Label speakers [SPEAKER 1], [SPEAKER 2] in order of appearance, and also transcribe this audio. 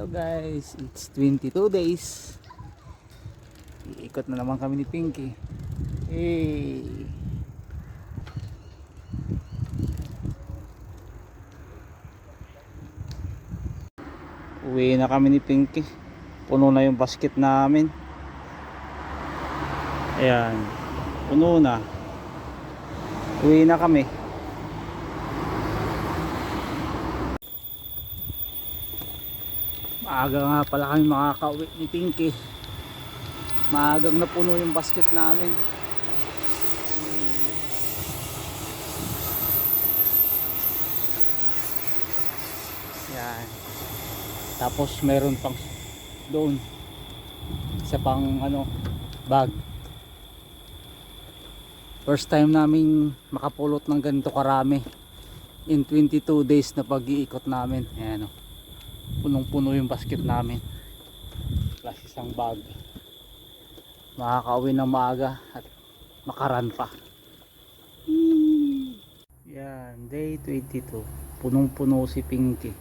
[SPEAKER 1] Hello guys, it's 22 days. Iikot na naman kami ni Pinky. Hey. Uwi na kami ni Pinky. Puno na yung basket namin. Ayan, puno na. Uwi na kami. Maaga nga pala kami makakauwi ni Pinky. Maagang napuno yung basket namin. Yan. Tapos meron pang doon isa pang bag. First time namin makapulot ng ganito karami in 22 days na pag-iikot namin. Ayan, punong-puno yung basket namin. Plus isang bag. Makakauwi ng maaga at makaran pa. Yan, day 22. Punong-puno si Pinky.